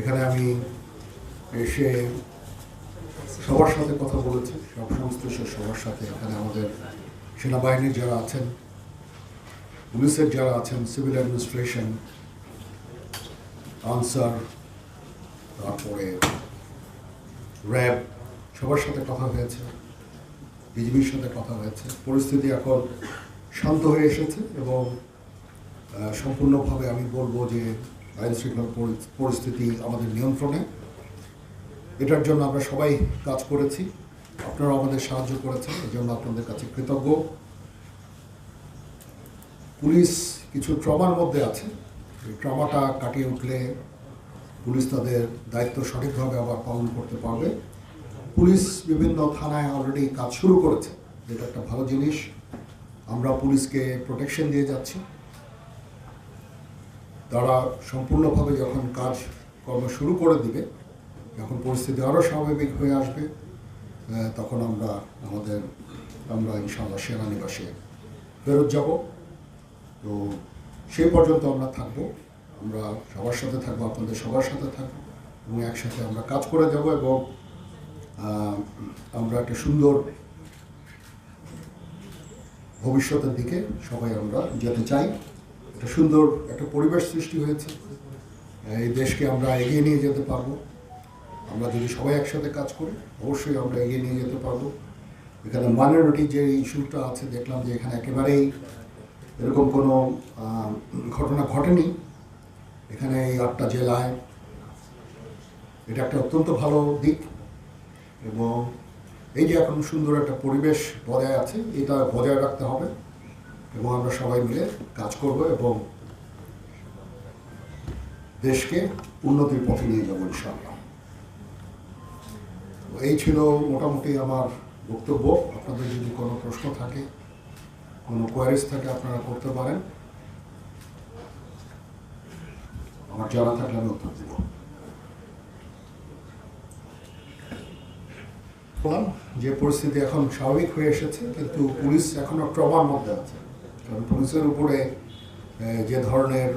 এখানে আমি এসে সবার সাথে কথা বলেছি, সব সংশ্লিষ্ট সবার সাথে। এখানে আমাদের সেনাবাহিনীর যারা আছেন, পুলিশের যারা আছেন, সিভিল অ্যাডমিনিস্ট্রেশন, আনসার, তারপরে র্যাব, সবার সাথে কথা হয়েছে, বিজিবির সাথে কথা হয়েছে। পরিস্থিতি এখন শান্ত হয়ে এসেছে এবং সম্পূর্ণভাবে আমি বলবো যে আইন শৃঙ্খলা পরিস্থিতি আমাদের নিয়ন্ত্রণে। এটার জন্য আমরা সবাই কাজ করেছি, আপনারা আমাদের সাহায্য করেছেন, এই জন্য আপনাদের কাছে কৃতজ্ঞ। পুলিশ কিছু ট্রমার মধ্যে আছে, এই ট্রমাটা কাটিয়ে উঠলে পুলিশ তাদের দায়িত্ব সঠিকভাবে আবার পালন করতে পারবে। পুলিশ বিভিন্ন থানায় অলরেডি কাজ শুরু করেছে, যেটা একটা ভালো জিনিস। আমরা পুলিশকে প্রোটেকশন দিয়ে যাচ্ছি। তারা সম্পূর্ণভাবে যখন কাজ কর্ম শুরু করে দিবে, যখন পরিস্থিতি আরও স্বাভাবিক হয়ে আসবে, তখন আমরা ইনশাআল্লাহ সেনানিবাসে ফেরত যাব। তো সেই পর্যন্ত আমরা থাকবো, আমরা সবার সাথে থাকবো, আপনাদের সবার সাথে থাকবো এবং একসাথে আমরা কাজ করে যাব এবং আমরা একটা সুন্দর ভবিষ্যতের দিকে সবাই আমরা যেতে চাই। একটা সুন্দর একটা পরিবেশ সৃষ্টি হয়েছে, এই দেশকে আমরা এগিয়ে নিয়ে যেতে পারবো। আমরা যদি সবাই একসাথে কাজ করি, অবশ্যই আমরা এগিয়ে নিয়ে যেতে পারবো। এখানে মাইনরিটি যে ইস্যুটা আছে, দেখলাম যে এখানে একেবারেই এরকম কোনো ঘটনা ঘটেনি। এখানে এই 8টা জেলায় এটা একটা অত্যন্ত ভালো দিক এবং এই যে এখন সুন্দর একটা পরিবেশ বজায় আছে, এটা বজায় রাখতে হবে এবং আমরা সবাই মিলে কাজ করব এবং দেশকে উন্নতির পথে নিয়ে যাবো ইনশাআল্লাহ। এই ছিল মোটামুটি আমার বক্তব্য। আপনাদের যদি কোনো প্রশ্ন থাকে, কোনো কোয়ারিজ থাকে, আপনারা করতে পারেন। আমার জানা থাকলে আমি উত্তর দেব। যে পরিস্থিতি এখন স্বাভাবিক হয়ে এসেছে, কিন্তু পুলিশ এখনো ট্রমার মধ্যে আছে, কারণ পুলিশের উপরে যে ধরনের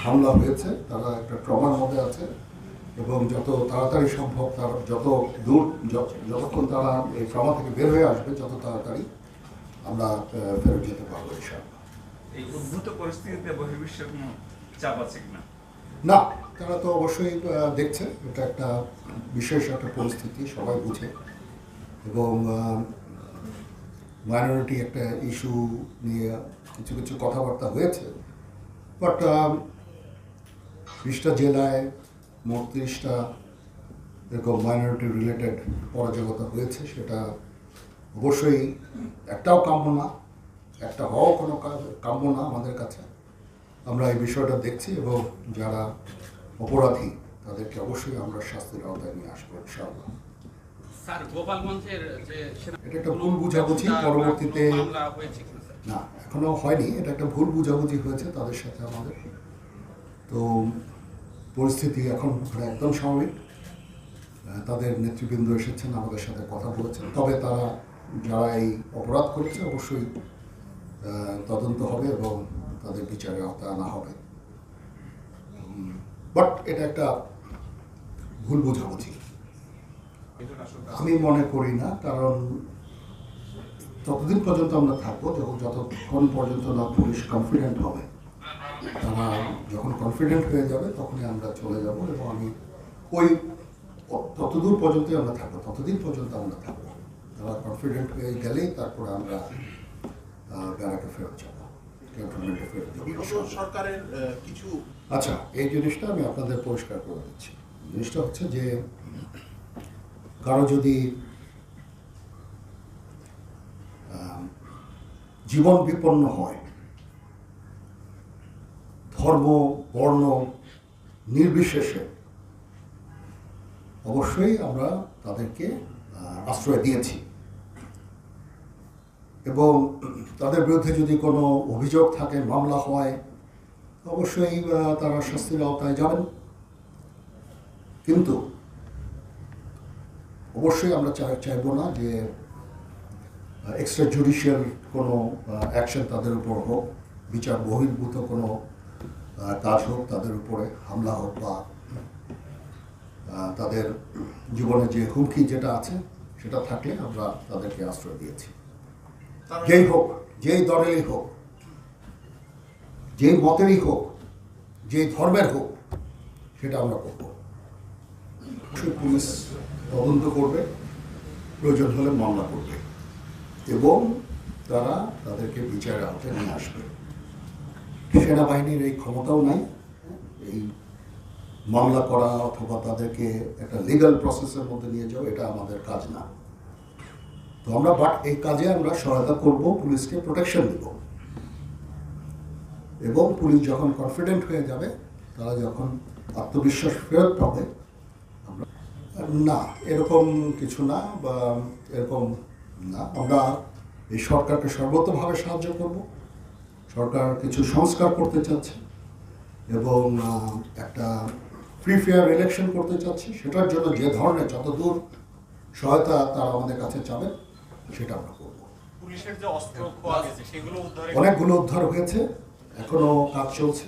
হামলা হয়েছে, তারা একটা ট্রমার মধ্যে আছে এবং যত তাড়াতাড়ি সম্ভব, তারা যতক্ষণ তারা এই ট্রমা থেকে বের হয়ে আসবে, যত তাড়াতাড়ি আমরা ফেরত যেতে পারবো ইনশাআল্লাহ। এই উদ্ভূত পরিস্থিতিতে বহির্বিশ্বের কোনো চাপ আছে কিনা? না, তারা তো অবশ্যই দেখছে, এটা একটা বিশেষ একটা পরিস্থিতি, সবাই বুঝে এবং মাইনরিটি একটা ইস্যু নিয়ে কিছু কিছু কথাবার্তা হয়েছে। বাট 20টা জেলায় মোট 30টা এরকম মাইনরিটি রিলেটেড অরাজকতা হয়েছে, সেটা অবশ্যই একটাও কাম্য না, একটা হওয়াও কোনো কাম্য না আমাদের কাছে। আমরা এই বিষয়টা দেখছি এবং যারা অপরাধী তাদেরকে অবশ্যই আমরা শাস্তির আওতায় নিয়ে আসবো ইনশাআল্লাহ। স্যার, গোপালগঞ্জের যে এটা একটা ভুল বুঝাবুঝি পরবর্তীতে না, এখনো হয়নি, এটা একটা ভুল বুঝাবুঝি হয়েছে তাদের সাথে আমাদের। তো পরিস্থিতি এখন একদম স্বাভাবিক। তাদের নেতৃবৃন্দ এসেছেন, আমাদের সাথে কথা বলেছেন, তবে তারা যারা এই অপরাধ করেছে অবশ্যই তদন্ত হবে এবং তাদের বিচারে আওতায় আনা হবে। বাট এটা একটা ভুল বুঝাবুঝি আমি মনে করি না, কারণ ততদিন পর্যন্ত আমরা থাকবো যতক্ষণ পর্যন্ত না পুলিশ কনফিডেন্ট হবে। তারা যখন কনফিডেন্ট হয়ে যাবে তখনই আমরা চলে যাব এবং আমি ততদূর পর্যন্তই আমরা থাকবো, ততদিন পর্যন্ত আমরা থাকবো। তারা কনফিডেন্ট হয়ে গেলেই তারপরে আমরা ব্যারাকে ফেরত যাবো, ক্যান্টনমেন্টে ফেরত যাবো। সরকারের কিছু আচ্ছা, এই জিনিসটা আমি আপনাদের পরিষ্কার করে দিচ্ছি। জিনিসটা হচ্ছে যে কারো যদি জীবন বিপন্ন হয়, ধর্ম বর্ণ নির্বিশেষে, অবশ্যই আমরা তাদেরকে আশ্রয় দিয়েছি এবং তাদের বিরুদ্ধে যদি কোনো অভিযোগ থাকে, মামলা হয়, অবশ্যই তারা শাস্তির আওতায় যাবেন। কিন্তু অবশ্যই আমরা চাইবো না যে এক্সট্রা জুডিশিয়াল কোনো অ্যাকশন তাদের উপর হোক, বিচার বহির্ভূত কোনো কাজ হোক, তাদের উপরে হামলা হোক বা তাদের জীবনে যে হুমকি যেটা আছে সেটা থাকলে আমরা তাদেরকে আশ্রয় দিয়েছি। যেই হোক, যেই দলেরই হোক, যেই মতেরই হোক, যেই ধর্মের হোক, সেটা আমরা করব। পুলিশ তদন্ত করবে, প্রয়োজন হলে মামলা করবে এবং তারা তাদেরকে বিচারের আওতায় নিয়ে আসবে। সেনাবাহিনীর এই ক্ষমতাও নাই এই মামলা করা অথবা তাদেরকে একটা লিগ্যাল প্রসেসের মধ্যে নিয়ে যাওয়া, এটা আমাদের কাজ না। তো আমরা এই কাজে আমরা সহায়তা করব, পুলিশকে প্রোটেকশন দেব এবং পুলিশ যখন কনফিডেন্ট হয়ে যাবে, তারা যখন আত্মবিশ্বাস ফেরত পাবে, আমরা না এরকম কিছু না বা এরকম না, আমরা এই সরকারকে সর্বতভাবে সাহায্য করব। সরকার কিছু সংস্কার করতে চাচ্ছে এবং একটা ফ্রি ফেয়ার ইলেকশন করতে চাচ্ছে। সেটার জন্য যে ধরনের যতদূর সহায়তা তারা আমাদের কাছে চাবে সেটা আমরা করব। পুলিশের যে অস্ত্র খোয়া গেছে সেগুলো উদ্ধারে অনেকগুলো উদ্ধার হয়েছে, এখনো কাজ চলছে।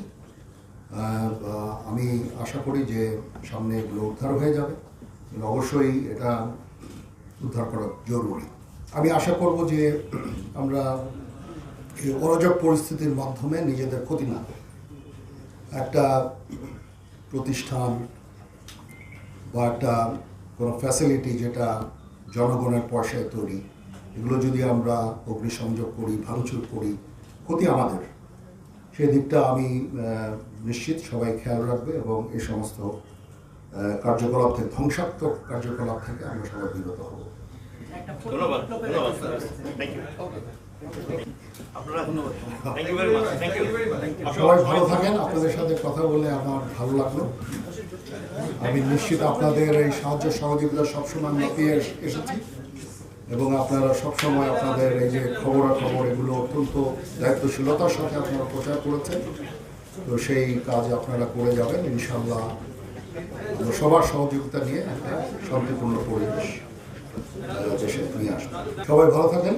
আমি আশা করি যে সামনে এগুলো উদ্ধার হয়ে যাবে। অবশ্যই এটা উদ্ধার করা জরুরি। আমি আশা করব যে আমরা এই অরাজক পরিস্থিতির মাধ্যমে নিজেদের ক্ষতি না করি। একটা প্রতিষ্ঠান বা একটা কোনো ফ্যাসিলিটি যেটা জনগণের পয়সায় তৈরি, এগুলো যদি আমরা অগ্নিসংযোগ করি, ভাঙচুর করি, ক্ষতি আমাদের। সেই দিকটা আমি নিশ্চিত সবাই খেয়াল রাখবে এবং এই সমস্ত কার্যকলাপ থেকে, ধ্বংসাত্মক কার্যকলাপ থেকে আমরা সবাই বিরত হব। ধন্যবাদ ধন্যবাদ স্যার থ্যাংক ইউ আপনারা ধন্যবাদ thank you very much thank you সবাই ভালো থাকেন। আপনাদের সাথে কথা বলে আমার ভালো লাগলো। আমি নিশ্চিত আপনাদের এই সাহায্য সহযোগিতা সবসময় আমরা পেয়ে এসেছি এবং আপনারা সবসময় আপনাদের এই যে খবরাখবর এগুলো অত্যন্ত দায়িত্বশীলতার সাথে আপনারা প্রচার করেছেন। তো সেই কাজ আপনারা করে যাবেন ইনশাআল্লাহ। সবার সহযোগিতা নিয়ে একটা শান্তিপূর্ণ পরিবেশ দেশে নিয়ে আসবেন। সবাই ভালো থাকেন।